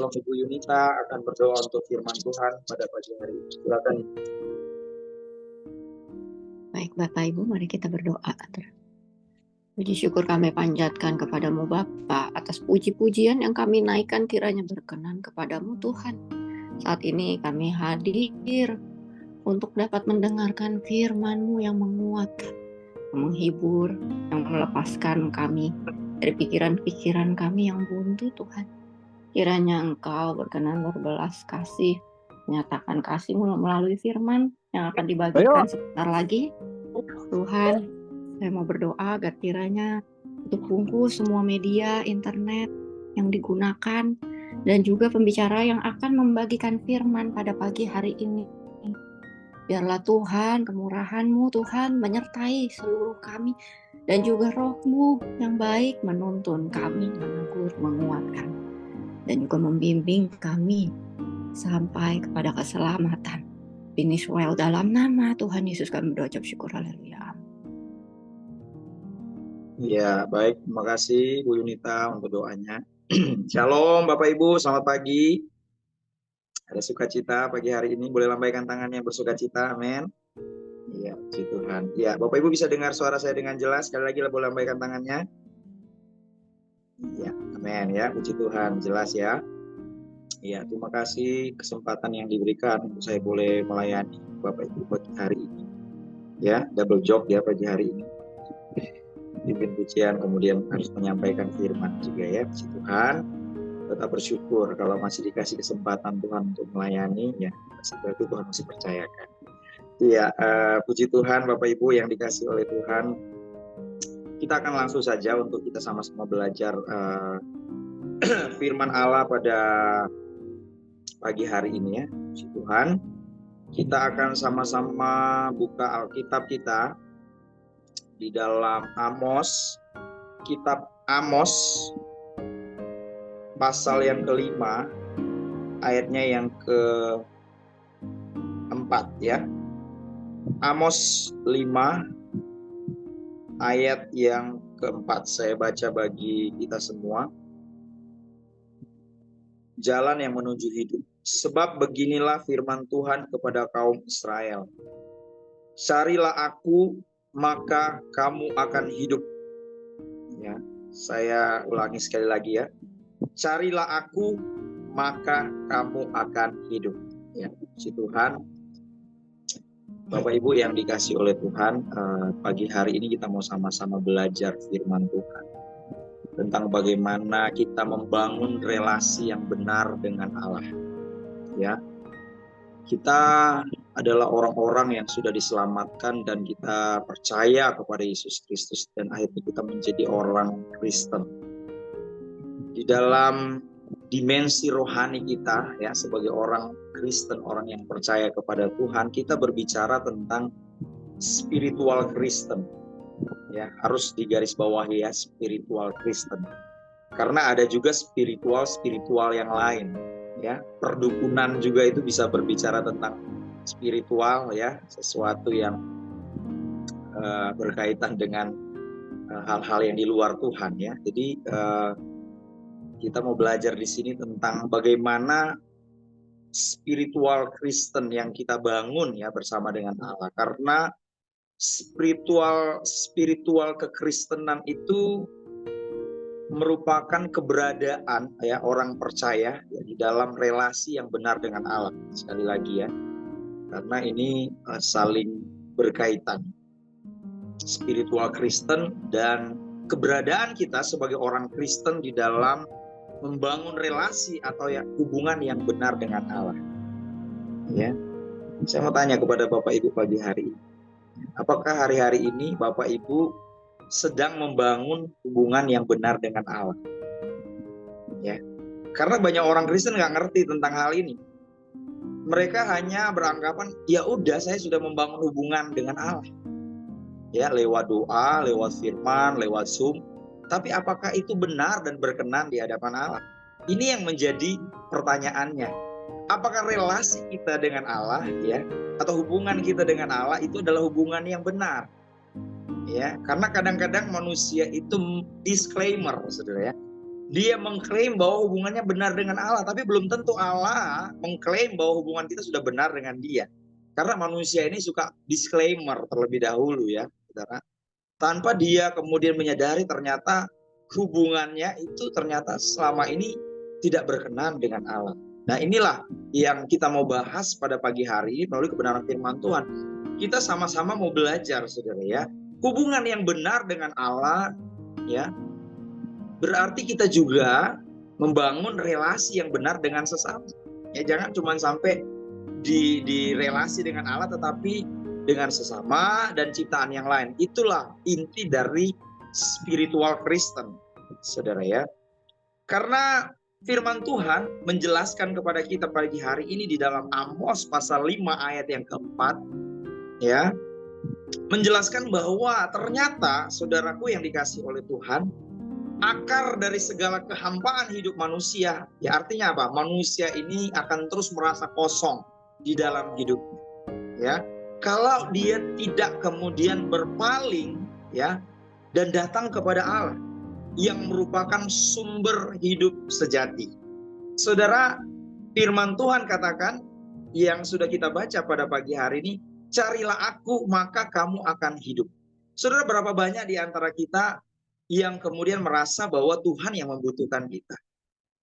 tolong Ibu Yunita akan berdoa untuk firman Tuhan pada pagi hari ini. Silakan. Baik Bapak Ibu, mari kita berdoa. Puji syukur kami panjatkan kepadamu Bapa atas puji-pujian yang kami naikkan kiranya berkenan kepadamu Tuhan. Saat ini kami hadir untuk dapat mendengarkan firman-Mu yang menguatkan, yang menghibur, yang melepaskan kami dari pikiran-pikiran kami yang buntu Tuhan. Kiranya Engkau berkenan berbelas kasih, menyatakan kasih-Mu melalui firman yang akan dibagikan sebentar lagi. Tuhan, saya mau berdoa agar kiranya untuk bungkus semua media internet yang digunakan dan juga pembicara yang akan membagikan firman pada pagi hari ini. Biarlah Tuhan, kemurahan-Mu Tuhan menyertai seluruh kami dan juga Roh-Mu yang baik menuntun kami, menegur, menguatkan dan juga membimbing kami sampai kepada keselamatan. Finish well dalam nama Tuhan Yesus kami berucap syukur. Haleluya. Ya, baik. Terima kasih Bu Yunita untuk doanya. Shalom Bapak Ibu, selamat pagi. Ada sukacita pagi hari ini, boleh lambaikan tangannya bersukacita, amin. Iya, puji Tuhan. Ya, Bapak Ibu bisa dengar suara saya dengan jelas. Sekali lagi boleh lambaikan tangannya. Iya, amin ya, puji Tuhan, jelas ya. Iya, terima kasih kesempatan yang diberikan untuk saya boleh melayani Bapak Ibu pagi hari ini. Ya, double job ya pagi hari ini. Pimpin pujian, kemudian harus menyampaikan firman juga ya, puji Tuhan. Tetap bersyukur kalau masih dikasih kesempatan Tuhan untuk melayani, ya berarti Tuhan masih percayakan. Iya, puji Tuhan Bapak Ibu yang dikasih oleh Tuhan. Kita akan langsung saja untuk kita sama-sama belajar firman Allah pada pagi hari ini ya, puji Tuhan. Kita akan sama-sama buka Alkitab kita di dalam Amos, kitab Amos pasal yang kelima, ayatnya yang ke-4 ya. Amos 5 ayat yang ke-4, saya baca bagi kita semua. Jalan yang menuju hidup. Sebab beginilah firman Tuhan kepada kaum Israel. Carilah aku, maka kamu akan hidup. Ya, saya ulangi sekali lagi ya. Carilah aku, maka kamu akan hidup. Ya, puji Tuhan. Bapak Ibu yang dikasih oleh Tuhan, pagi hari ini kita mau sama-sama belajar firman Tuhan tentang bagaimana kita membangun relasi yang benar dengan Allah. Ya, kita adalah orang-orang yang sudah diselamatkan dan kita percaya kepada Yesus Kristus dan akhirnya kita menjadi orang Kristen. Di dalam dimensi rohani kita ya sebagai orang Kristen, orang yang percaya kepada Tuhan, kita berbicara tentang spiritual Kristen. Ya, harus digarisbawahi ya, spiritual Kristen. Karena ada juga spiritual yang lain ya. Perdukunan juga itu bisa berbicara tentang spiritual ya, sesuatu yang berkaitan dengan hal-hal yang di luar Tuhan ya. Jadi kita mau belajar di sini tentang bagaimana spiritual Kristen yang kita bangun ya bersama dengan Allah. Karena spiritual kekristenan itu merupakan keberadaan ya orang percaya ya, di dalam relasi yang benar dengan Allah. Sekali lagi ya, karena ini saling berkaitan. Spiritual Kristen dan keberadaan kita sebagai orang Kristen di dalam membangun relasi atau ya hubungan yang benar dengan Allah. Ya, saya mau tanya kepada Bapak Ibu pagi hari ini, apakah hari-hari ini Bapak Ibu sedang membangun hubungan yang benar dengan Allah? Ya, karena banyak orang Kristen nggak ngerti tentang hal ini. Mereka hanya beranggapan, ya udah saya sudah membangun hubungan dengan Allah. Ya, lewat doa, lewat firman, lewat Zoom. Tapi apakah itu benar dan berkenan di hadapan Allah? Ini yang menjadi pertanyaannya. Apakah relasi kita dengan Allah ya, atau hubungan kita dengan Allah itu adalah hubungan yang benar? Ya, karena kadang-kadang manusia itu disclaimer, saudara ya. Dia mengklaim bahwa hubungannya benar dengan Allah, tapi belum tentu Allah mengklaim bahwa hubungan kita sudah benar dengan dia. Karena manusia ini suka disclaimer terlebih dahulu ya, saudara. Tanpa dia kemudian menyadari ternyata hubungannya itu ternyata selama ini tidak berkenan dengan Allah. Nah, inilah yang kita mau bahas pada pagi hari ini melalui kebenaran firman Tuhan. Kita sama-sama mau belajar, saudara ya. Hubungan yang benar dengan Allah ya, berarti kita juga membangun relasi yang benar dengan sesama. Ya, jangan cuma sampai di relasi dengan Allah, tetapi dengan sesama dan ciptaan yang lain. Itulah inti dari spiritual Kristen, saudara ya. Karena firman Tuhan menjelaskan kepada kita pagi hari ini di dalam Amos pasal 5 ayat yang keempat, ya, menjelaskan bahwa ternyata saudaraku yang dikasih oleh Tuhan, akar dari segala kehampaan hidup manusia, ya artinya apa? Manusia ini akan terus merasa kosong di dalam hidupnya, ya. Kalau dia tidak kemudian berpaling, ya, dan datang kepada Allah yang merupakan sumber hidup sejati. Saudara, firman Tuhan katakan yang sudah kita baca pada pagi hari ini, carilah aku maka kamu akan hidup. Saudara, berapa banyak di antara kita yang kemudian merasa bahwa Tuhan yang membutuhkan kita.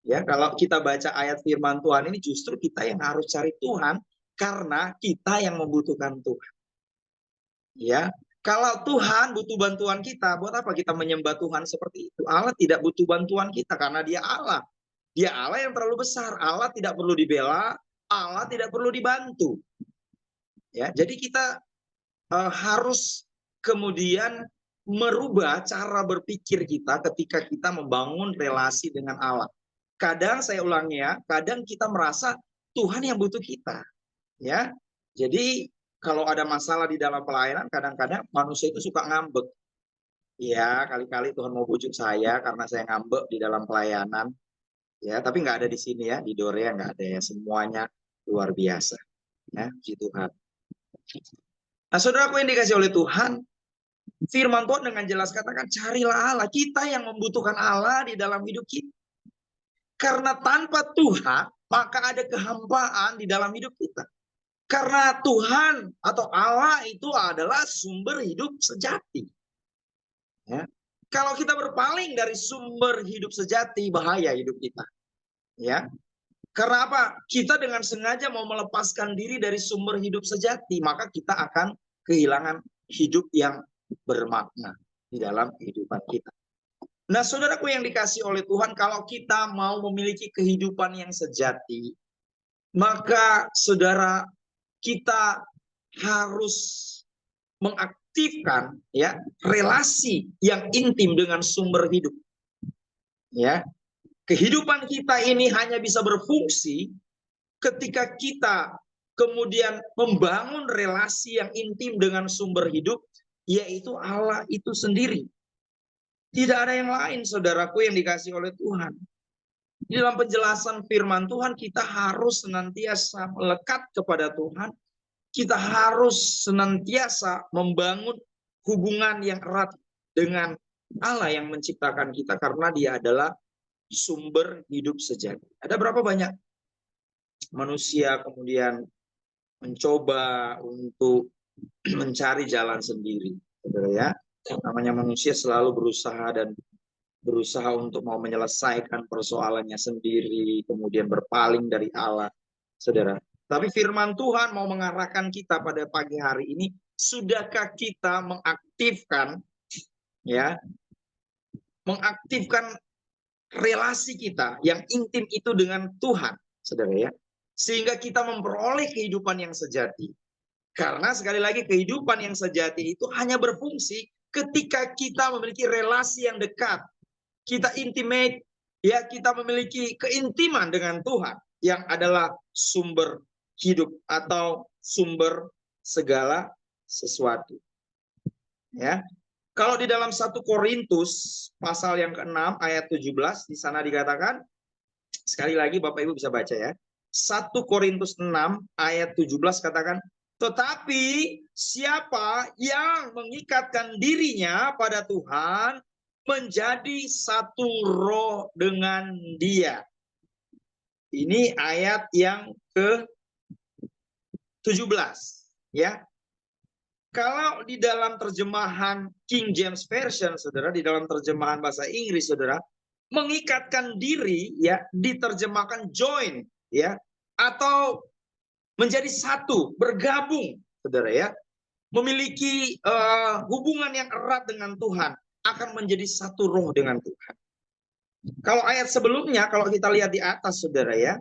Ya, kalau kita baca ayat firman Tuhan ini justru kita yang harus cari Tuhan karena kita yang membutuhkan Tuhan. Ya, kalau Tuhan butuh bantuan kita, buat apa kita menyembah Tuhan seperti itu? Allah tidak butuh bantuan kita karena Dia Allah. Dia Allah yang terlalu besar. Allah tidak perlu dibela, Allah tidak perlu dibantu. Ya, jadi kita harus kemudian merubah cara berpikir kita ketika kita membangun relasi dengan Allah. Kadang saya ulangi ya, kadang kita merasa Tuhan yang butuh kita, ya. Jadi kalau ada masalah di dalam pelayanan, kadang-kadang manusia itu suka ngambek. Ya, kali-kali Tuhan mau bujuk saya karena saya ngambek di dalam pelayanan, ya. Tapi nggak ada di sini ya, di Dorea nggak ada ya, semuanya luar biasa, ya, puji Tuhan. Nah, saudaraku yang dikasih oleh Tuhan, firman Tuhan dengan jelas katakan, carilah Allah. Kita yang membutuhkan Allah di dalam hidup kita. Karena tanpa Tuhan, maka ada kehampaan di dalam hidup kita. Karena Tuhan atau Allah itu adalah sumber hidup sejati. Ya. Kalau kita berpaling dari sumber hidup sejati, bahaya hidup kita. Ya. Karena apa? Kita dengan sengaja mau melepaskan diri dari sumber hidup sejati, maka kita akan kehilangan hidup yang bermakna di dalam kehidupan kita. Nah, saudaraku yang dikasih oleh Tuhan, kalau kita mau memiliki kehidupan yang sejati, maka saudara, kita harus mengaktifkan ya relasi yang intim dengan sumber hidup. Ya. Kehidupan kita ini hanya bisa berfungsi ketika kita kemudian membangun relasi yang intim dengan sumber hidup, yaitu Allah itu sendiri. Tidak ada yang lain, saudaraku yang dikasih oleh Tuhan. Di dalam penjelasan firman Tuhan, kita harus senantiasa melekat kepada Tuhan. Kita harus senantiasa membangun hubungan yang erat dengan Allah yang menciptakan kita, karena Dia adalah sumber hidup sejati. Ada berapa banyak manusia kemudian mencoba untuk mencari jalan sendiri, saudara ya. Namanya manusia selalu berusaha untuk mau menyelesaikan persoalannya sendiri, kemudian berpaling dari Allah, saudara. Tapi firman Tuhan mau mengarahkan kita pada pagi hari ini, sudahkah kita mengaktifkan relasi kita yang intim itu dengan Tuhan, saudara ya, sehingga kita memperoleh kehidupan yang sejati. Karena sekali lagi kehidupan yang sejati itu hanya berfungsi ketika kita memiliki relasi yang dekat, kita intimate, ya, kita memiliki keintiman dengan Tuhan yang adalah sumber hidup atau sumber segala sesuatu. Ya. Kalau di dalam 1 Korintus pasal yang ke-6 ayat 17 di sana dikatakan, sekali lagi Bapak Ibu bisa baca ya. 1 Korintus 6 ayat 17 katakan, tetapi siapa yang mengikatkan dirinya pada Tuhan, menjadi satu roh dengan Dia. Ini ayat yang ke-17, ya. Kalau di dalam terjemahan King James Version, saudara, di dalam terjemahan bahasa Inggris, saudara, mengikatkan diri, ya, diterjemahkan join, ya, atau menjadi satu, bergabung, saudara, ya, memiliki hubungan yang erat dengan Tuhan, akan menjadi satu roh dengan Tuhan. Kalau ayat sebelumnya, kalau kita lihat di atas, saudara, ya,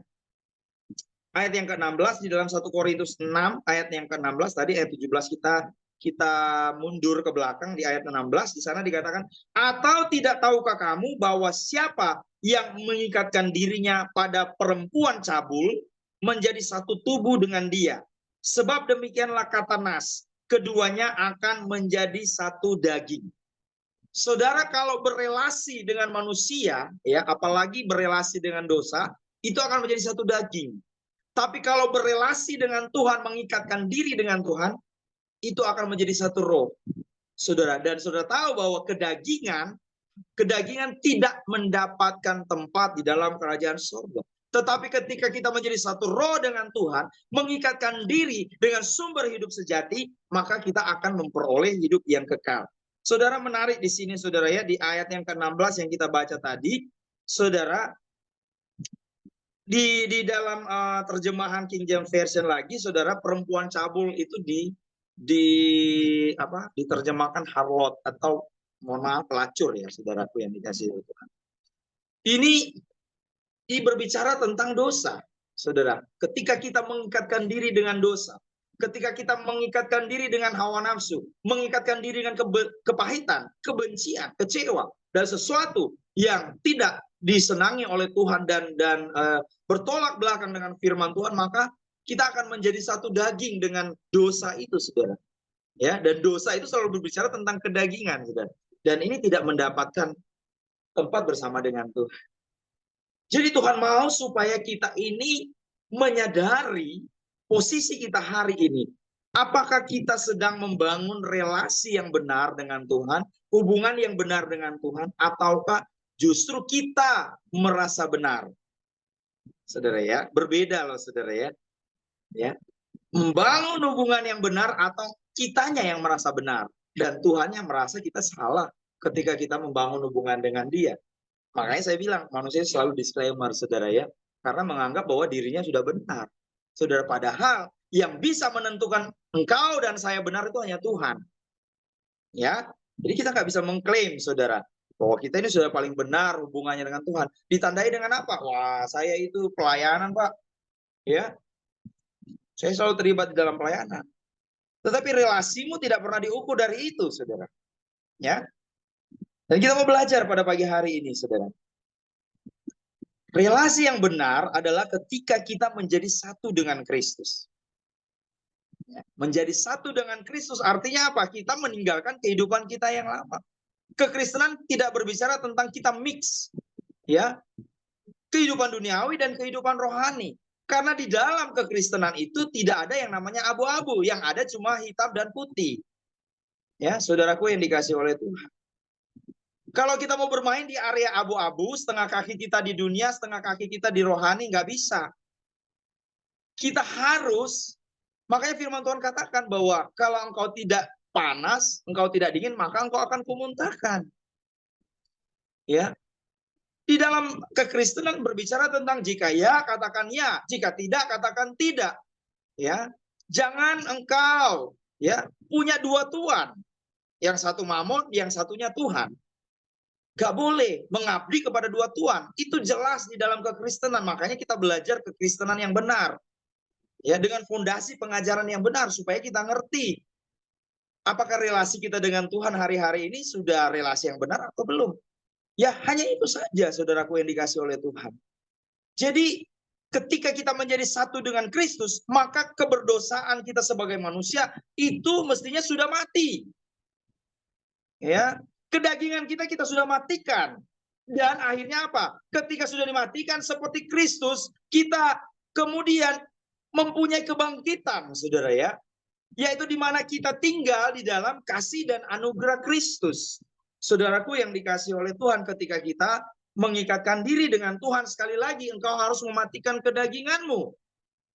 ayat yang ke-16 di dalam 1 Korintus 6, ayat yang ke-16 tadi, ayat 17 kita mundur ke belakang di ayat 16, di sana dikatakan, atau tidak tahukah kamu bahwa siapa yang mengikatkan dirinya pada perempuan cabul menjadi satu tubuh dengan dia. Sebab demikianlah kata Nas, keduanya akan menjadi satu daging. Saudara, kalau berelasi dengan manusia, ya, apalagi berelasi dengan dosa, itu akan menjadi satu daging. Tapi kalau berelasi dengan Tuhan, mengikatkan diri dengan Tuhan, itu akan menjadi satu roh, saudara. Dan saudara tahu bahwa kedagingan tidak mendapatkan tempat di dalam kerajaan surga. Tetapi ketika kita menjadi satu roh dengan Tuhan, mengikatkan diri dengan sumber hidup sejati, maka kita akan memperoleh hidup yang kekal. Saudara, menarik di sini, saudara, ya, di ayat yang ke-16 yang kita baca tadi, saudara, di dalam terjemahan King James Version lagi, saudara, perempuan cabul itu diterjemahkan harlot, atau mohon maaf, pelacur, ya, saudaraku yang dikasih Tuhan. Ini berbicara tentang dosa, saudara. Ketika kita mengikatkan diri dengan dosa, ketika kita mengikatkan diri dengan hawa nafsu, mengikatkan diri dengan kepahitan, kebencian, kecewa, dan sesuatu yang tidak disenangi oleh Tuhan dan bertolak belakang dengan firman Tuhan, maka kita akan menjadi satu daging dengan dosa itu, saudara. Ya, dan dosa itu selalu berbicara tentang kedagingan, saudara. Dan ini tidak mendapatkan tempat bersama dengan Tuhan. Jadi Tuhan mau supaya kita ini menyadari posisi kita hari ini. Apakah kita sedang membangun relasi yang benar dengan Tuhan, hubungan yang benar dengan Tuhan, ataukah justru kita merasa benar? Saudara, ya, berbeda loh, saudara, ya. Ya. Membangun hubungan yang benar atau kitanya yang merasa benar, dan Tuhan yang merasa kita salah ketika kita membangun hubungan dengan Dia. Makanya saya bilang, manusia selalu disclaimer, saudara, ya, karena menganggap bahwa dirinya sudah benar. Saudara, padahal yang bisa menentukan engkau dan saya benar itu hanya Tuhan. Ya, jadi kita nggak bisa mengklaim, saudara, bahwa kita ini sudah paling benar hubungannya dengan Tuhan. Ditandai dengan apa? Wah, saya itu pelayanan, Pak. Ya, saya selalu terlibat di dalam pelayanan. Tetapi relasimu tidak pernah diukur dari itu, saudara. Ya, dan kita mau belajar pada pagi hari ini, saudara. Relasi yang benar adalah ketika kita menjadi satu dengan Kristus. Menjadi satu dengan Kristus artinya apa? Kita meninggalkan kehidupan kita yang lama. Kekristenan tidak berbicara tentang kita mix, ya, kehidupan duniawi dan kehidupan rohani. Karena di dalam kekristenan itu tidak ada yang namanya abu-abu, yang ada cuma hitam dan putih. Ya, saudaraku yang dikasih oleh Tuhan. Kalau kita mau bermain di area abu-abu, setengah kaki kita di dunia, setengah kaki kita di rohani, nggak bisa. Kita harus, makanya firman Tuhan katakan bahwa kalau engkau tidak panas, engkau tidak dingin, maka engkau akan kumuntahkan. Ya, di dalam kekristenan berbicara tentang jika ya, katakan ya, jika tidak, katakan tidak. Ya, jangan engkau, ya, punya dua tuan, yang satu mamon, yang satunya Tuhan. Gak boleh mengabdi kepada dua tuan. Itu jelas di dalam kekristenan. Makanya kita belajar kekristenan yang benar. Ya, dengan fondasi pengajaran yang benar supaya kita ngerti apakah relasi kita dengan Tuhan hari-hari ini sudah relasi yang benar atau belum. Ya, hanya itu saja, saudaraku yang dikasih oleh Tuhan. Jadi ketika kita menjadi satu dengan Kristus, maka keberdosaan kita sebagai manusia itu mestinya sudah mati. Ya, kedagingan kita sudah matikan. Dan akhirnya apa? Ketika sudah dimatikan seperti Kristus, kita kemudian mempunyai kebangkitan, saudara, ya. Yaitu di mana kita tinggal di dalam kasih dan anugerah Kristus. Saudaraku yang dikasihi oleh Tuhan, ketika kita mengikatkan diri dengan Tuhan, sekali lagi engkau harus mematikan kedaginganmu.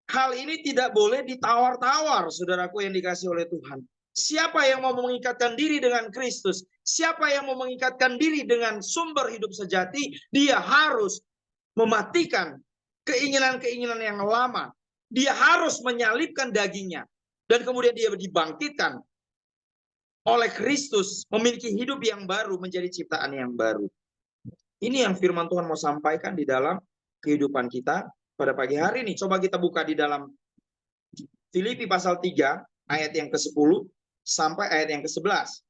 Hal ini tidak boleh ditawar-tawar, saudaraku yang dikasihi oleh Tuhan. Siapa yang mau mengikatkan diri dengan Kristus, siapa yang mau mengikatkan diri dengan sumber hidup sejati, dia harus mematikan keinginan-keinginan yang lama. Dia harus menyalibkan dagingnya. Dan kemudian dia dibangkitkan oleh Kristus, memiliki hidup yang baru, menjadi ciptaan yang baru. Ini yang firman Tuhan mau sampaikan di dalam kehidupan kita pada pagi hari ini. Coba kita buka di dalam Filipi pasal 3 ayat yang ke-10 sampai ayat yang ke-11.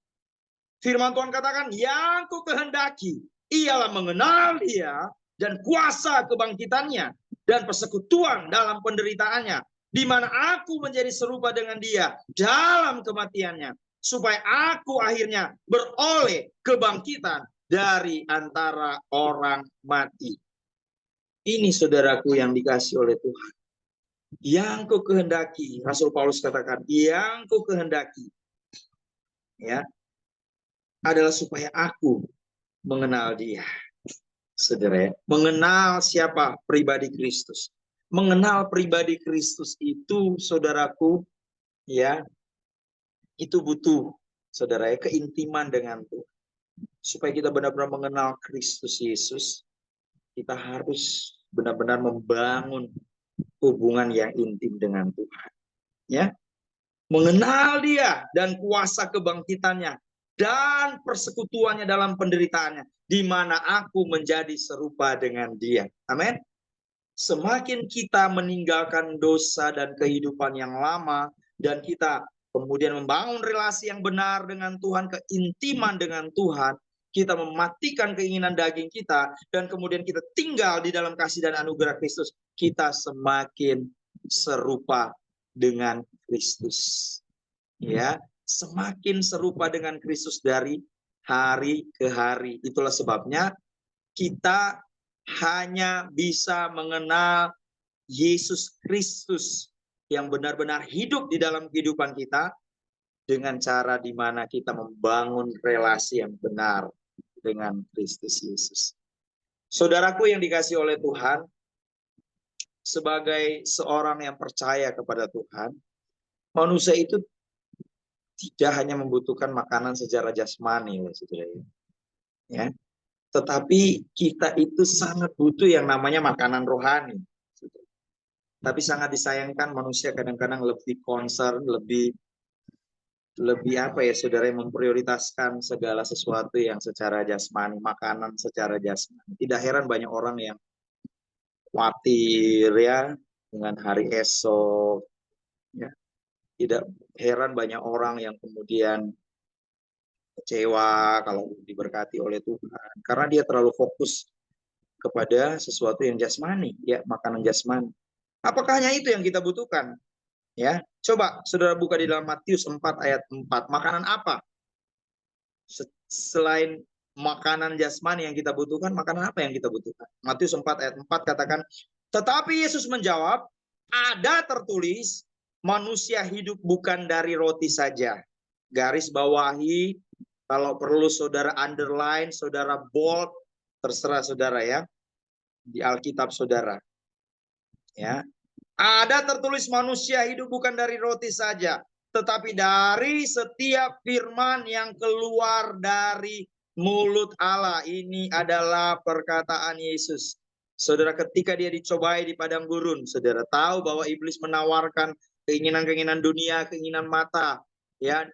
Firman Tuhan katakan, yang ku kehendaki ialah mengenal dia dan kuasa kebangkitannya dan persekutuan dalam penderitaannya, di mana aku menjadi serupa dengan dia dalam kematiannya, supaya aku akhirnya beroleh kebangkitan dari antara orang mati. Ini saudaraku yang dikasihi oleh Tuhan. Yang ku kehendaki, Rasul Paulus katakan, yang ku kehendaki, ya, adalah supaya aku mengenal dia. Saudara, mengenal siapa pribadi Kristus. Mengenal pribadi Kristus itu, saudaraku, ya, itu butuh, saudara, keintiman dengan Tuhan. Supaya kita benar-benar mengenal Kristus Yesus, kita harus benar-benar membangun hubungan yang intim dengan Tuhan. Ya, mengenal dia dan kuasa kebangkitannya dan persekutuannya dalam penderitaannya, di mana aku menjadi serupa dengan dia. Amin. Semakin kita meninggalkan dosa dan kehidupan yang lama, dan kita kemudian membangun relasi yang benar dengan Tuhan, keintiman dengan Tuhan, kita mematikan keinginan daging kita, dan kemudian kita tinggal di dalam kasih dan anugerah Kristus, kita semakin serupa dengan Kristus. Ya, semakin serupa dengan Kristus dari hari ke hari. Itulah sebabnya kita hanya bisa mengenal Yesus Kristus yang benar-benar hidup di dalam kehidupan kita dengan cara di mana kita membangun relasi yang benar dengan Kristus Yesus. Saudaraku yang dikasihi oleh Tuhan, sebagai seorang yang percaya kepada Tuhan, manusia itu tidak hanya membutuhkan makanan secara jasmani, ya, tetapi kita itu sangat butuh yang namanya makanan rohani. Tapi sangat disayangkan manusia kadang-kadang lebih concern, lebih apa ya, saudara, memprioritaskan segala sesuatu yang secara jasmani, makanan secara jasmani. Tidak heran banyak orang yang khawatir ya dengan hari esok. Ya. Tidak heran banyak orang yang kemudian kecewa kalau diberkati oleh Tuhan, karena dia terlalu fokus kepada sesuatu yang jasmani, ya, makanan jasmani. Apakah hanya itu yang kita butuhkan? Ya, coba saudara buka di dalam Matius 4 ayat 4. Makanan apa? Selain makanan jasmani yang kita butuhkan, makanan apa yang kita butuhkan? Matius 4 ayat 4 katakan, tetapi Yesus menjawab, ada tertulis, manusia hidup bukan dari roti saja. Garis bawahi, kalau perlu saudara underline, saudara bold, terserah saudara ya, di Alkitab saudara. Ya, ada tertulis manusia hidup bukan dari roti saja, tetapi dari setiap firman yang keluar dari mulut Allah. Ini adalah perkataan Yesus. Saudara, ketika dia dicobai di padang gurun, saudara tahu bahwa iblis menawarkan keinginan-keinginan dunia, keinginan mata, ya,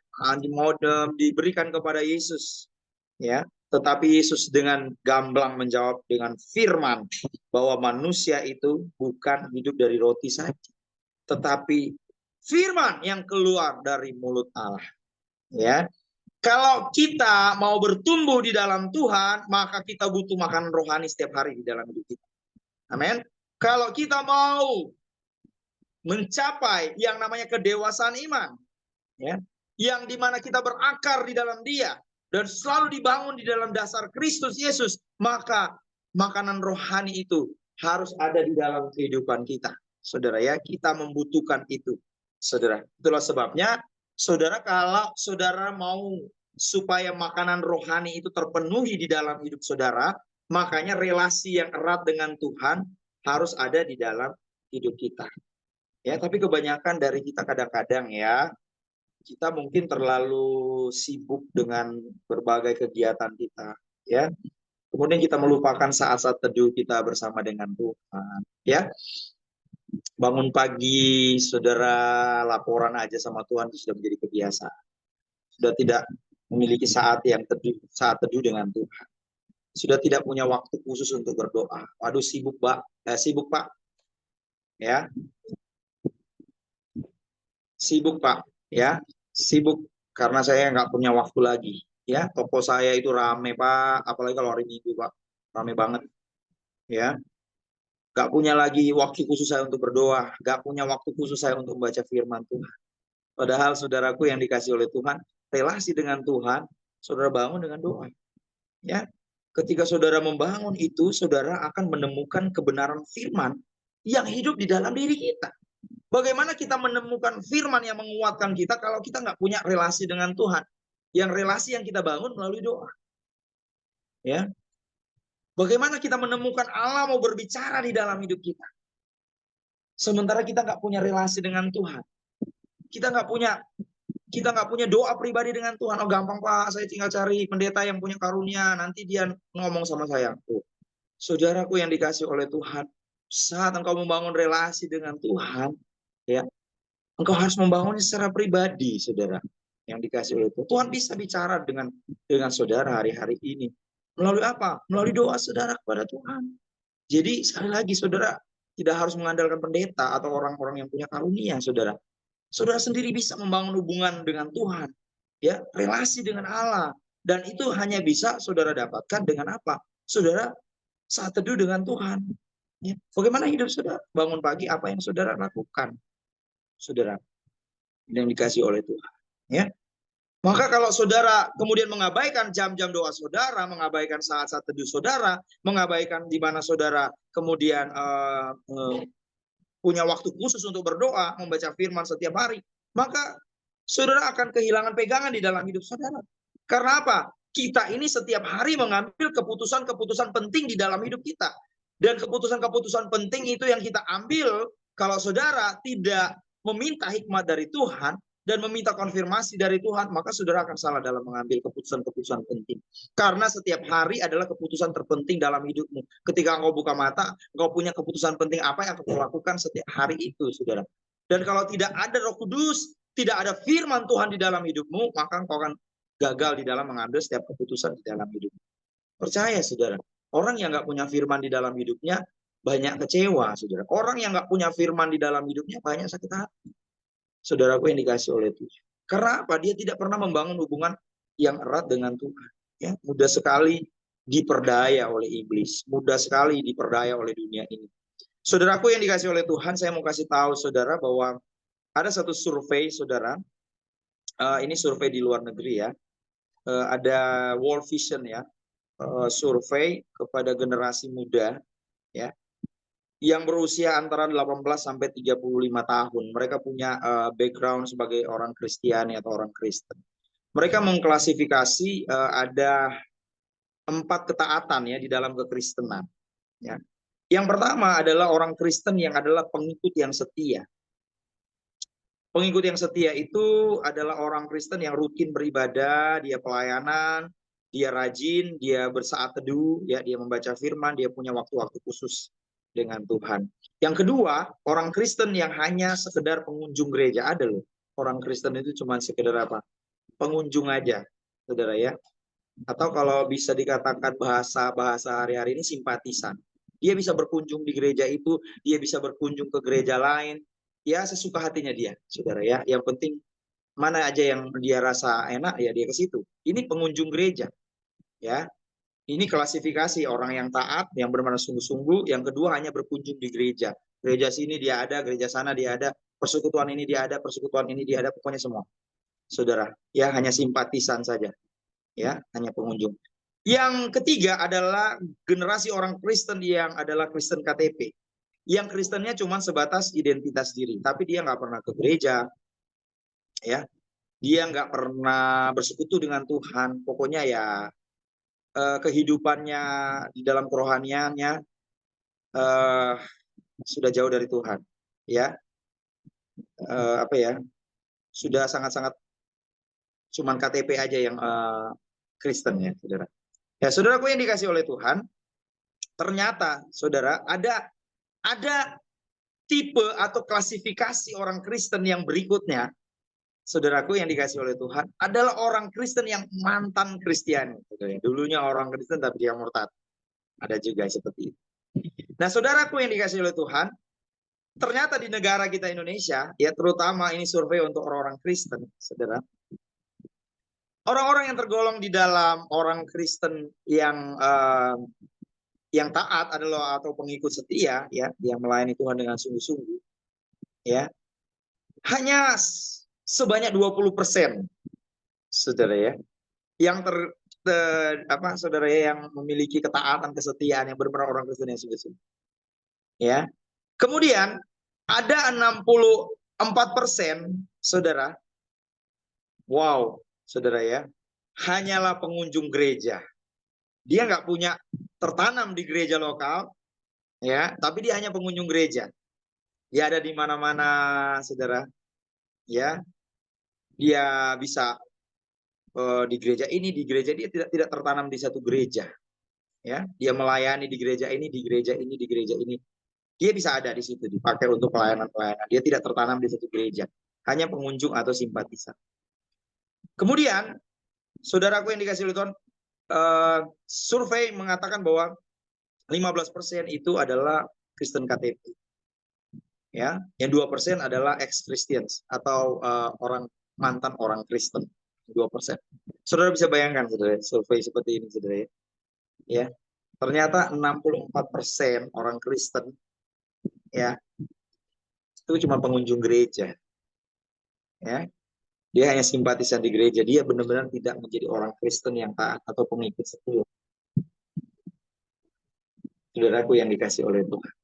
mau diberikan kepada Yesus, ya. Tetapi Yesus dengan gamblang menjawab dengan firman bahwa manusia itu bukan hidup dari roti saja, tetapi firman yang keluar dari mulut Allah. Ya, kalau kita mau bertumbuh di dalam Tuhan, maka kita butuh makanan rohani setiap hari di dalam hidup kita. Amin. Kalau kita mau mencapai yang namanya kedewasaan iman, ya, yang dimana kita berakar di dalam Dia dan selalu dibangun di dalam dasar Kristus Yesus, maka makanan rohani itu harus ada di dalam kehidupan kita. Saudara ya, kita membutuhkan itu. Saudara, itulah sebabnya saudara, kalau saudara mau supaya makanan rohani itu terpenuhi di dalam hidup saudara, makanya relasi yang erat dengan Tuhan harus ada di dalam hidup kita. Ya, tapi kebanyakan dari kita kadang-kadang ya, kita mungkin terlalu sibuk dengan berbagai kegiatan kita, ya. Kemudian kita melupakan saat-saat teduh kita bersama dengan Tuhan, ya. Bangun pagi, saudara laporan aja sama Tuhan itu sudah menjadi kebiasaan. Sudah tidak memiliki saat teduh dengan Tuhan. Sudah tidak punya waktu khusus untuk berdoa. Waduh, sibuk, Pak. Sibuk, Pak. Ya. Sibuk, Pak. Ya. Sibuk karena saya nggak punya waktu lagi. Ya, toko saya itu rame, Pak. Apalagi kalau hari Minggu, Pak. Rame banget. Ya. Gak punya lagi waktu khusus saya untuk berdoa. Gak punya waktu khusus saya untuk membaca firman Tuhan. Padahal saudaraku yang dikasih oleh Tuhan, relasi dengan Tuhan, saudara bangun dengan doa. Ya, ketika saudara membangun itu, saudara akan menemukan kebenaran firman yang hidup di dalam diri kita. Bagaimana kita menemukan firman yang menguatkan kita kalau kita nggak punya relasi dengan Tuhan? Yang relasi yang kita bangun melalui doa. Ya, bagaimana kita menemukan Allah mau berbicara di dalam hidup kita? Sementara kita nggak punya relasi dengan Tuhan. Kita nggak punya doa pribadi dengan Tuhan. Oh gampang, Pak, saya tinggal cari pendeta yang punya karunia, nanti dia ngomong sama saya. Oh, saudaraku yang dikasih oleh Tuhan, saat engkau membangun relasi dengan Tuhan, ya, engkau harus membangunnya secara pribadi, saudara yang dikasih oleh Tuhan. Tuhan bisa bicara dengan saudara hari-hari ini. Melalui apa? Melalui doa saudara kepada Tuhan. Jadi sekali lagi, saudara tidak harus mengandalkan pendeta atau orang-orang yang punya karunia, saudara. Saudara sendiri bisa membangun hubungan dengan Tuhan, ya, relasi dengan Allah, dan itu hanya bisa saudara dapatkan dengan apa? Saudara saat teduh dengan Tuhan. Ya. Bagaimana hidup saudara? Bangun pagi, apa yang saudara lakukan? Saudara yang dikasih oleh Tuhan. Ya. Maka kalau saudara kemudian mengabaikan jam-jam doa saudara, mengabaikan saat-saat teduh saudara, mengabaikan di mana saudara kemudian punya waktu khusus untuk berdoa, membaca firman setiap hari, maka saudara akan kehilangan pegangan di dalam hidup saudara. Karena apa? Kita ini setiap hari mengambil keputusan-keputusan penting di dalam hidup kita. Dan keputusan-keputusan penting itu yang kita ambil, kalau saudara tidak meminta hikmat dari Tuhan, dan meminta konfirmasi dari Tuhan, maka saudara akan salah dalam mengambil keputusan-keputusan penting. Karena setiap hari adalah keputusan terpenting dalam hidupmu. Ketika engkau buka mata, engkau punya keputusan penting apa yang engkau lakukan setiap hari itu, saudara. Dan kalau tidak ada Roh Kudus, tidak ada firman Tuhan di dalam hidupmu, maka engkau akan gagal di dalam mengambil setiap keputusan di dalam hidupmu. Percaya, saudara. Orang yang nggak punya firman di dalam hidupnya, banyak kecewa, saudara. Orang yang nggak punya firman di dalam hidupnya, banyak sakit hati. Saudaraku yang dikasih oleh Tuhan. Karena apa? Dia tidak pernah membangun hubungan yang erat dengan Tuhan. Ya, mudah sekali diperdaya oleh iblis, mudah sekali diperdaya oleh dunia ini. Saudaraku yang dikasih oleh Tuhan, saya mau kasih tahu saudara bahwa ada satu survei, saudara. Ini survei di luar negeri ya. Ada World Vision ya, survei kepada generasi muda ya, yang berusia antara 18 sampai 35 tahun. Mereka punya background sebagai orang Kristiani atau orang Kristen. Mereka mengklasifikasi ada 4 ketaatan ya di dalam kekristenan. Ya. Yang pertama adalah orang Kristen yang adalah pengikut yang setia. Pengikut yang setia itu adalah orang Kristen yang rutin beribadah, dia pelayanan, dia rajin, dia bersaat teduh, ya, dia membaca firman, dia punya waktu-waktu khusus dengan Tuhan. Yang kedua, orang Kristen yang hanya sekedar pengunjung gereja. Ada loh, orang Kristen itu cuma sekedar apa? Pengunjung aja, saudara ya. Atau kalau bisa dikatakan bahasa hari-hari ini simpatisan. Dia bisa berkunjung di gereja itu, dia bisa berkunjung ke gereja lain. Ya sesuka hatinya dia, saudara ya. Yang penting mana aja yang dia rasa enak, ya dia ke situ. Ini pengunjung gereja, ya. Ini klasifikasi orang yang taat, yang benar-benar sungguh-sungguh. Yang kedua hanya berkunjung di gereja. Gereja sini dia ada, gereja sana dia ada, persekutuan ini dia ada, persekutuan ini dia ada, pokoknya semua. Saudara, ya hanya simpatisan saja. Ya, hanya pengunjung. Yang ketiga adalah generasi orang Kristen yang adalah Kristen KTP. Yang Kristennya cuma sebatas identitas diri, tapi dia nggak pernah ke gereja. Ya, dia nggak pernah bersekutu dengan Tuhan. Pokoknya ya kehidupannya di dalam kerohaniannya sudah jauh dari Tuhan, ya. Apa ya? Sudah sangat-sangat cuman KTP aja yang Kristen ya, saudara. Ya, saudaraku yang dikasih oleh Tuhan, ternyata saudara ada tipe atau klasifikasi orang Kristen yang berikutnya. Saudaraku yang dikasih oleh Tuhan adalah orang Kristen yang mantan Kristiani. Dulunya orang Kristen tapi dia murtad. Ada juga seperti itu. Nah, saudaraku yang dikasih oleh Tuhan, ternyata di negara kita Indonesia, ya terutama ini survei untuk orang-orang Kristen, saudara. Orang-orang yang tergolong di dalam orang Kristen yang taat adalah atau pengikut setia, ya, yang melayani Tuhan dengan sungguh-sungguh, ya, hanya sebanyak 20%, saudara ya, yang saudara ya, yang memiliki ketaatan, kesetiaan, yang benar-benar orang Kristen yang sungguh-sungguh, ya. Kemudian ada 64%, saudara, wow, saudara ya, hanyalah pengunjung gereja. Dia nggak punya tertanam di gereja lokal, ya, tapi dia hanya pengunjung gereja. Dia ada di mana-mana, saudara, ya. Dia bisa di gereja ini, di gereja dia tidak tertanam di satu gereja, ya. Dia melayani di gereja ini, di gereja ini, di gereja ini. Dia bisa ada di situ, dipakai untuk pelayanan-pelayanan. Dia tidak tertanam di satu gereja, hanya pengunjung atau simpatisan. Kemudian, saudaraku yang dikasih oleh Tuhan, survei mengatakan bahwa 15% itu adalah Kristen KTP. Ya, yang 2% adalah ex-Christians atau mantan orang Kristen. 2%. Saudara bisa bayangkan, saudara, survei seperti ini, saudara. Ya, ternyata 64% orang Kristen, ya, itu cuma pengunjung gereja. Ya, dia hanya simpatisan di gereja. Dia benar-benar tidak menjadi orang Kristen yang taat atau pengikut setia. Saudaraku yang dikasih oleh Tuhan.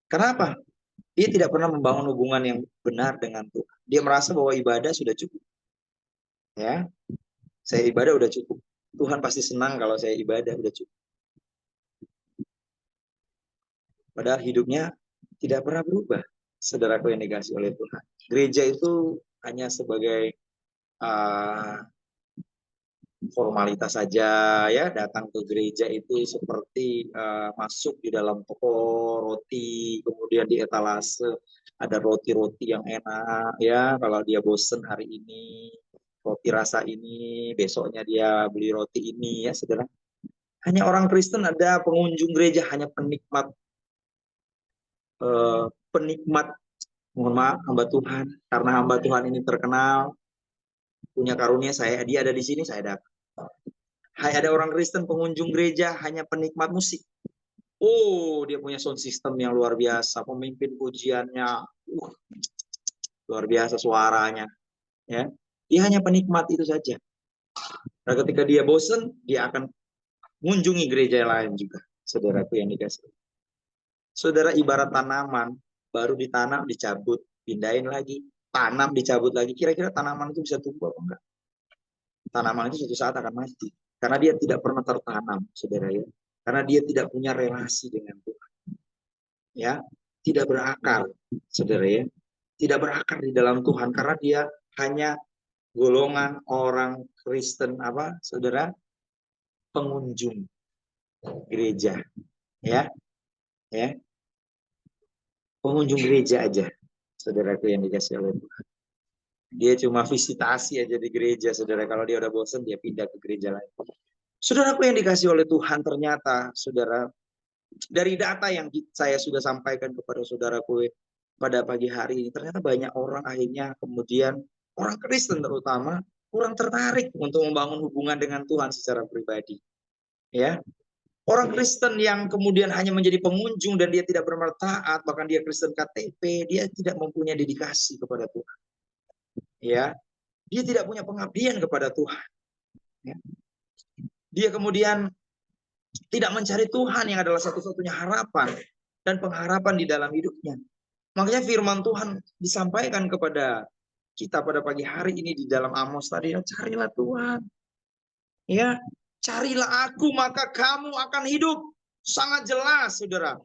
Kenapa? Dia tidak pernah membangun hubungan yang benar dengan Tuhan. Dia merasa bahwa ibadah sudah cukup. Ya, saya ibadah udah cukup. Tuhan pasti senang kalau saya ibadah udah cukup. Padahal hidupnya tidak pernah berubah. Saudaraku yang dikasih oleh Tuhan. Gereja itu hanya sebagai formalitas saja, ya. Datang ke gereja itu seperti masuk di dalam toko roti, kemudian di etalase ada roti-roti yang enak, ya. Kalau dia bosen hari ini roti rasa ini, besoknya dia beli roti ini, ya, saudara. Hanya orang Kristen ada pengunjung gereja, hanya penikmat, mohon maaf, hamba Tuhan. Karena hamba Tuhan ini terkenal, punya karunia, dia ada di sini, saya dapat. Hai, ada orang Kristen pengunjung gereja hanya penikmat musik. Oh, dia punya sound system yang luar biasa, pemimpin pujiannya, luar biasa suaranya, ya. Dia hanya penikmat itu saja. Nah, ketika dia bosen, dia akan mengunjungi gereja lain juga. Saudaraku yang dikasih. Saudara ibarat tanaman, baru ditanam, dicabut, pindahin lagi, tanam, dicabut lagi. Kira-kira tanaman itu bisa tumbuh apa enggak? Tanaman itu suatu saat akan mati. Karena dia tidak pernah tertanam, saudara ya. Karena dia tidak punya relasi dengan Tuhan. Ya, tidak berakar, saudara ya. Tidak berakar di dalam Tuhan karena dia hanya golongan orang Kristen apa, saudara? Pengunjung gereja. Ya. Ya. Pengunjung gereja aja, saudaraku yang dikasih oleh Tuhan. Dia cuma visitasi aja di gereja, saudara. Kalau dia udah bosan, dia pindah ke gereja lain. Saudaraku yang dikasih oleh Tuhan, ternyata, saudara, dari data yang saya sudah sampaikan kepada saudaraku pada pagi hari ini, ternyata banyak orang akhirnya kemudian, orang Kristen terutama, kurang tertarik untuk membangun hubungan dengan Tuhan secara pribadi. Ya, orang Kristen yang kemudian hanya menjadi pengunjung dan dia tidak benar-benar taat, bahkan dia Kristen KTP, dia tidak mempunyai dedikasi kepada Tuhan. Ya, dia tidak punya pengabdian kepada Tuhan. Ya. Dia kemudian tidak mencari Tuhan yang adalah satu-satunya harapan dan pengharapan di dalam hidupnya. Makanya firman Tuhan disampaikan kepada kita pada pagi hari ini di dalam Amos tadi, carilah Tuhan. Ya, carilah aku maka kamu akan hidup. Sangat jelas, saudara.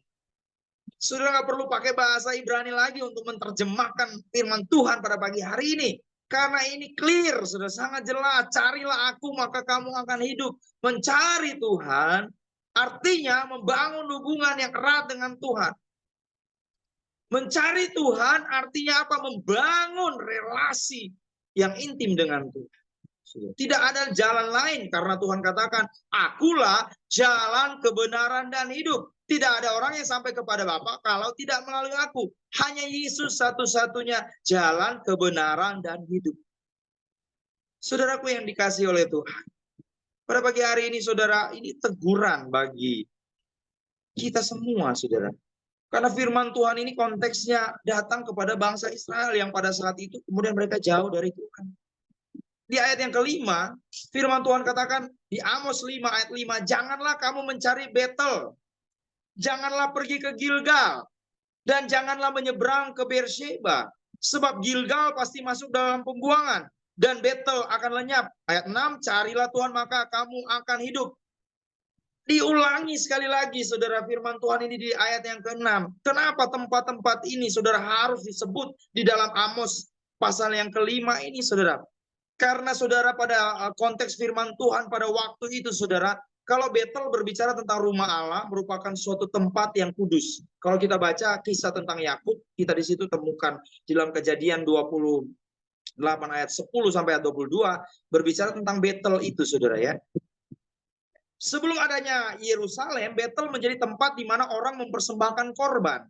Saudara nggak perlu pakai bahasa Ibrani lagi untuk menerjemahkan firman Tuhan pada pagi hari ini. Karena ini clear, sudah sangat jelas. Carilah aku maka kamu akan hidup. Mencari Tuhan artinya membangun hubungan yang erat dengan Tuhan. Mencari Tuhan artinya apa? Membangun relasi yang intim dengan Tuhan. Tidak ada jalan lain karena Tuhan katakan, akulah jalan kebenaran dan hidup. Tidak ada orang yang sampai kepada Bapa kalau tidak melalui aku. Hanya Yesus satu-satunya jalan kebenaran dan hidup. Saudaraku yang dikasihi oleh Tuhan. Pada pagi hari ini saudara, ini teguran bagi kita semua saudara. Karena firman Tuhan ini konteksnya datang kepada bangsa Israel yang pada saat itu kemudian mereka jauh dari Tuhan. Di ayat yang kelima, firman Tuhan katakan di Amos 5 ayat 5, janganlah kamu mencari Betel, janganlah pergi ke Gilgal, dan janganlah menyeberang ke Beersheba, sebab Gilgal pasti masuk dalam pembuangan, dan Betel akan lenyap. Ayat 6, carilah Tuhan maka kamu akan hidup. Diulangi sekali lagi saudara firman Tuhan ini di ayat yang ke-6. Kenapa tempat-tempat ini saudara harus disebut di dalam Amos pasal yang kelima ini saudara? Karena saudara pada konteks firman Tuhan pada waktu itu saudara, kalau Betel berbicara tentang rumah Allah merupakan suatu tempat yang kudus. Kalau kita baca kisah tentang Yakub, kita di situ temukan di dalam Kejadian 28 ayat 10 sampai ayat 22 berbicara tentang Betel itu saudara ya. Sebelum adanya Yerusalem, Betel menjadi tempat di mana orang mempersembahkan korban.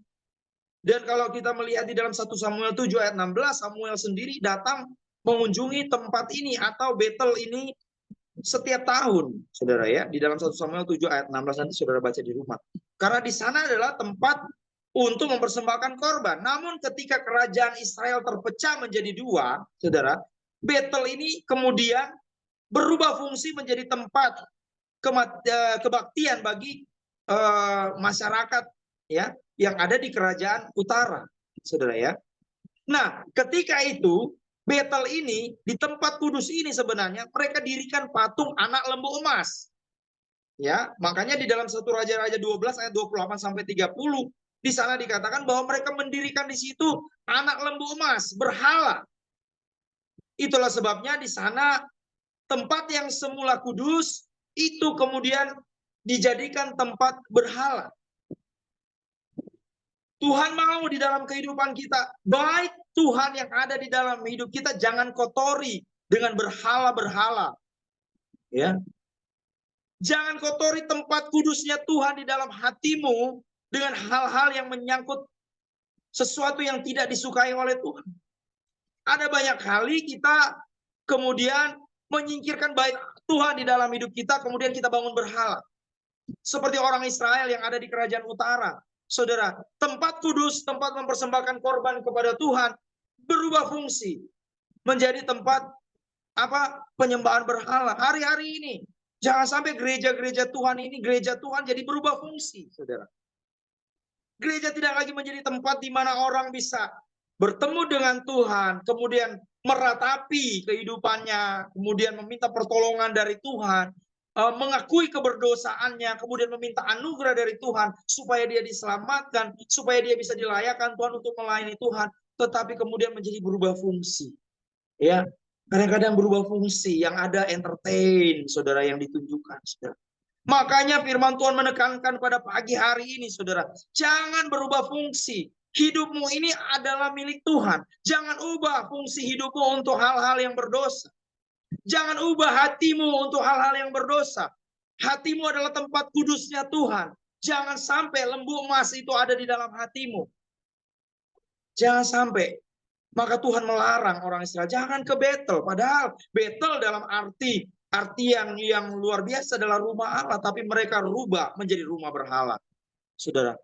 Dan kalau kita melihat di dalam 1 Samuel 7 ayat 16, Samuel sendiri datang mengunjungi tempat ini atau Betel ini setiap tahun, saudara ya. Di dalam 1 Samuel 7 ayat 16 nanti saudara baca di rumah. Karena di sana adalah tempat untuk mempersembahkan korban. Namun ketika kerajaan Israel terpecah menjadi dua, saudara, Betel ini kemudian berubah fungsi menjadi tempat kebaktian bagi masyarakat ya yang ada di kerajaan utara, saudara ya. Nah, ketika itu Betel ini di tempat kudus ini sebenarnya mereka dirikan patung anak lembu emas. Ya, makanya di dalam 1 Raja-Raja 12 ayat 28 sampai 30 di sana dikatakan bahwa mereka mendirikan di situ anak lembu emas, berhala. Itulah sebabnya di sana tempat yang semula kudus itu kemudian dijadikan tempat berhala. Tuhan mau di dalam kehidupan kita, baik Tuhan yang ada di dalam hidup kita jangan kotori dengan berhala-berhala. Ya. Jangan kotori tempat kudusnya Tuhan di dalam hatimu dengan hal-hal yang menyangkut sesuatu yang tidak disukai oleh Tuhan. Ada banyak kali kita kemudian menyingkirkan baik Tuhan di dalam hidup kita, kemudian kita bangun berhala. Seperti orang Israel yang ada di kerajaan utara. Saudara, tempat kudus, tempat mempersembahkan korban kepada Tuhan, berubah fungsi. Menjadi tempat penyembahan berhala. Hari-hari ini, jangan sampai gereja-gereja Tuhan ini, gereja Tuhan jadi berubah fungsi, saudara. Gereja tidak lagi menjadi tempat di mana orang bisa bertemu dengan Tuhan, kemudian meratapi kehidupannya, kemudian meminta pertolongan dari Tuhan, mengakui keberdosaannya, kemudian meminta anugerah dari Tuhan supaya dia diselamatkan, supaya dia bisa dilayakkan Tuhan untuk melayani Tuhan, tetapi kemudian menjadi berubah fungsi. Ya, kadang-kadang berubah fungsi, yang ada entertain, saudara, yang ditunjukkan, saudara. Makanya firman Tuhan menekankan pada pagi hari ini, saudara, jangan berubah fungsi. Hidupmu ini adalah milik Tuhan. Jangan ubah fungsi hidupmu untuk hal-hal yang berdosa. Jangan ubah hatimu untuk hal-hal yang berdosa. Hatimu adalah tempat kudusnya Tuhan. Jangan sampai lembu emas itu ada di dalam hatimu. Jangan sampai. Maka Tuhan melarang orang Israel, jangan ke Betel. Padahal Betel dalam artian yang luar biasa adalah rumah Allah. Tapi mereka rubah menjadi rumah berhala. Saudara,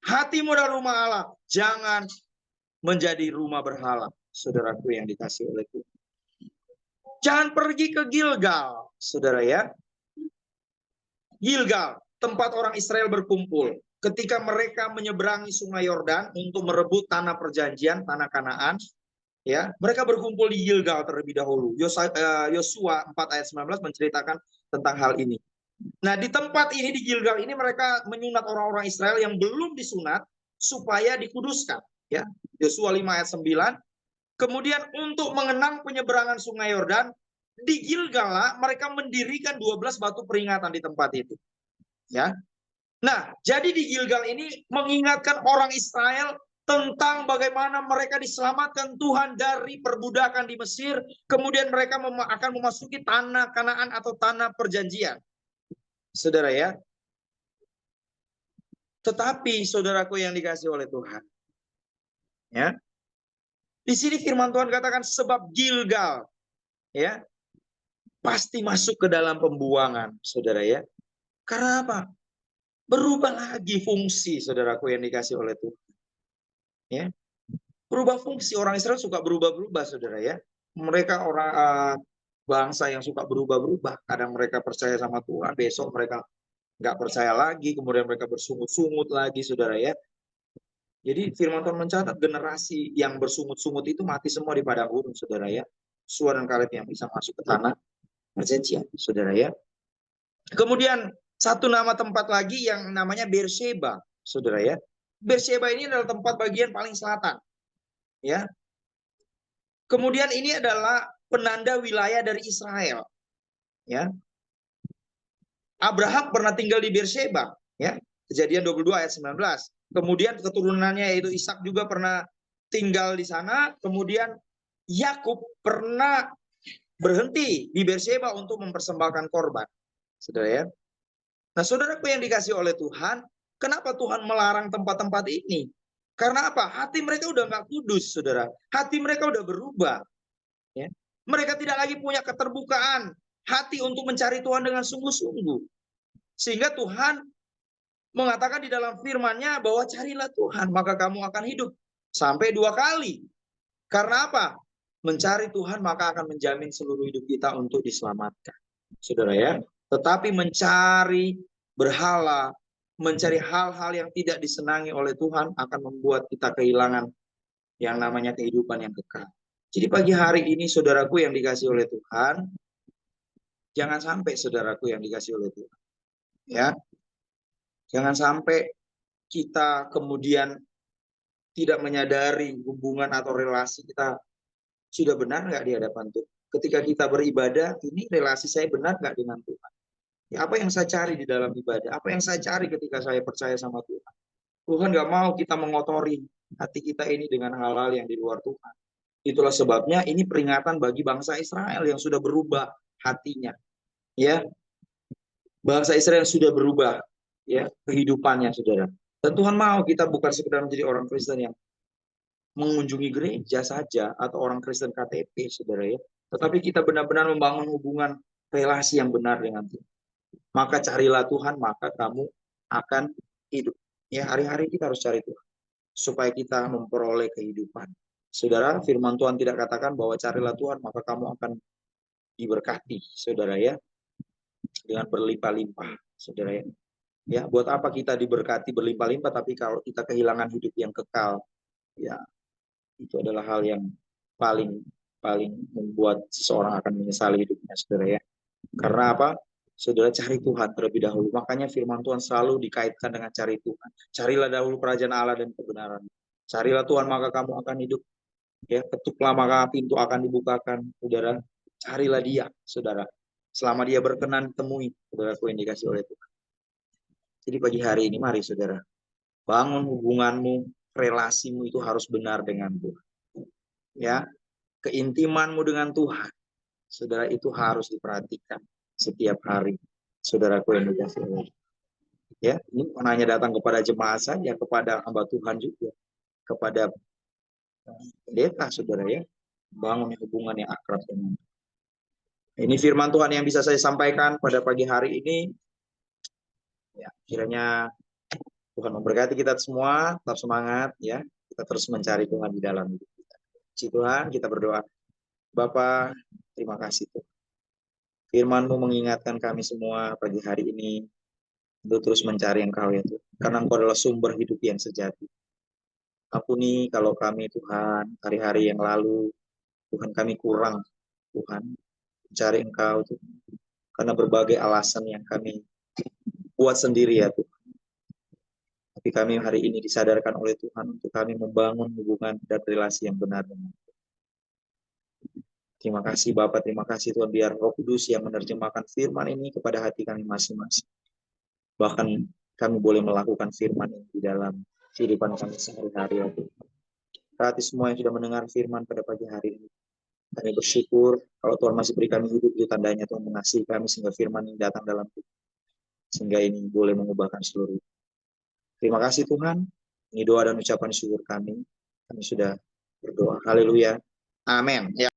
hatimu adalah rumah Allah. Jangan menjadi rumah berhala. Saudaraku yang dikasihi oleh Tuhan. Jangan pergi ke Gilgal, saudara ya. Gilgal, tempat orang Israel berkumpul. Ketika mereka menyeberangi sungai Yordan untuk merebut tanah perjanjian, tanah Kanaan. Ya, mereka berkumpul di Gilgal terlebih dahulu. Yosua 4 ayat 19 menceritakan tentang hal ini. Nah, di tempat ini, di Gilgal ini, mereka menyunat orang-orang Israel yang belum disunat supaya dikuduskan. Ya, Yosua 5 ayat 9. Kemudian untuk mengenang penyeberangan sungai Yordan, di Gilgal mereka mendirikan 12 batu peringatan di tempat itu. Ya. Nah, jadi di Gilgal ini mengingatkan orang Israel tentang bagaimana mereka diselamatkan Tuhan dari perbudakan di Mesir, kemudian mereka akan memasuki tanah Kanaan atau tanah perjanjian. Saudara ya. Tetapi saudaraku yang dikasih oleh Tuhan, ya. Di sini firman Tuhan katakan sebab Gilgal, ya, pasti masuk ke dalam pembuangan, saudara ya. Karena apa? Berubah lagi fungsi, saudaraku yang dikasih oleh Tuhan. Ya. Berubah fungsi. Orang Israel suka berubah-berubah, saudara ya. Mereka orang bangsa yang suka berubah-berubah. Kadang mereka percaya sama Tuhan, besok mereka nggak percaya lagi, kemudian mereka bersungut-sungut lagi, saudara ya. Jadi firman Tuhan mencatat generasi yang bersungut-sungut itu mati semua di padang gurun, saudara ya. Yosua dan Kaleb yang bisa masuk ke tanah perjanjian, saudara ya. Kemudian satu nama tempat lagi yang namanya Beersheba, saudara ya. Beersheba ini adalah tempat bagian paling selatan, ya. Kemudian ini adalah penanda wilayah dari Israel, ya. Abraham pernah tinggal di Beersheba, ya. Kejadian 22 ayat 19. Kemudian keturunannya yaitu Ishak juga pernah tinggal di sana. Kemudian Yakub pernah berhenti di Beersheba untuk mempersembahkan korban, saudara ya. Nah, saudaraku yang dikasih oleh Tuhan, kenapa Tuhan melarang tempat-tempat ini? Karena apa? Hati mereka udah nggak kudus, saudara. Hati mereka udah berubah. Ya. Mereka tidak lagi punya keterbukaan hati untuk mencari Tuhan dengan sungguh-sungguh. Sehingga Tuhan mengatakan di dalam firman-Nya bahwa carilah Tuhan, maka kamu akan hidup. Sampai 2 kali. Karena apa? Mencari Tuhan maka akan menjamin seluruh hidup kita untuk diselamatkan. Saudara ya. Tetapi mencari berhala, mencari hal-hal yang tidak disenangi oleh Tuhan akan membuat kita kehilangan yang namanya kehidupan yang kekal. Jadi pagi hari ini saudaraku yang dikasih oleh Tuhan, jangan sampai saudaraku yang dikasih oleh Tuhan. Ya. Jangan sampai kita kemudian tidak menyadari hubungan atau relasi kita sudah benar nggak di hadapan Tuhan. Ketika kita beribadah, ini relasi saya benar nggak dengan Tuhan? Ya, apa yang saya cari di dalam ibadah? Apa yang saya cari ketika saya percaya sama Tuhan? Tuhan nggak mau kita mengotori hati kita ini dengan hal-hal yang di luar Tuhan. Itulah sebabnya ini peringatan bagi bangsa Israel yang sudah berubah hatinya. Ya, bangsa Israel yang sudah berubah ya kehidupannya, saudara. Dan Tuhan mau kita bukan sekedar menjadi orang Kristen yang mengunjungi gereja saja atau orang Kristen KTP, saudara ya. Tetapi kita benar-benar membangun hubungan relasi yang benar dengan Tuhan. Maka carilah Tuhan, maka kamu akan hidup. Ya, hari-hari kita harus cari Tuhan supaya kita memperoleh kehidupan. Saudara, firman Tuhan tidak katakan bahwa carilah Tuhan maka kamu akan diberkati, saudara ya, dengan berlimpah-limpah, saudara ya. Ya, buat apa kita diberkati berlimpah-limpah tapi kalau kita kehilangan hidup yang kekal, ya itu adalah hal yang paling membuat seseorang akan menyesali hidupnya, saudara ya. Karena apa? Saudara cari Tuhan terlebih dahulu. Makanya firman Tuhan selalu dikaitkan dengan cari Tuhan. Carilah dahulu kerajaan Allah dan kebenaran. Carilah Tuhan maka kamu akan hidup. Ya, ketuklah maka pintu akan dibukakan, saudara. Carilah Dia, saudara. Selama Dia berkenan temui, saudaraku yang dikasih oleh Tuhan. Jadi pagi hari ini mari saudara, bangun hubunganmu, relasimu itu harus benar dengan Tuhan. Ya, keintimanmu dengan Tuhan, saudara itu harus diperhatikan setiap hari, saudaraku yang dikasih oleh. Ya, ini bukan hanya datang kepada jemaat saja, kepada hamba Tuhan juga, kepada pendeta, saudara ya, bangun hubungan yang akrab dengan. Ini firman Tuhan yang bisa saya sampaikan pada pagi hari ini. Ya, kiranya Tuhan memberkati kita semua, tetap semangat ya. Kita terus mencari Tuhan di dalam hidup kita. Puji Tuhan, kita berdoa. Bapa, terima kasih Tuhan. Firman-Mu mengingatkan kami semua pagi hari ini untuk terus mencari Engkau ya Tuhan. Karena Engkau adalah sumber hidup yang sejati. Ampuni kalau kami Tuhan, hari-hari yang lalu, Tuhan kami kurang, Tuhan, mencari Engkau, Tuhan. Karena berbagai alasan yang kami buat sendiri ya Tuhan. Tapi kami hari ini disadarkan oleh Tuhan untuk kami membangun hubungan dan relasi yang benar dengan Tuhan. Terima kasih Bapak, terima kasih Tuhan, biar Roh Kudus yang menerjemahkan firman ini kepada hati kami masing-masing. Bahkan kami boleh melakukan firman ini di dalam kehidupan kami sehari-hari ya Tuhan. Hati semua yang sudah mendengar firman pada pagi hari ini, kami bersyukur kalau Tuhan masih beri kami hidup, itu tandanya Tuhan mengasihi kami sehingga firman ini datang dalam hidup. Sehingga ini boleh mengubahkan seluruh. Terima kasih Tuhan. Ini doa dan ucapan syukur kami. Kami sudah berdoa. Haleluya. Amin. Ya.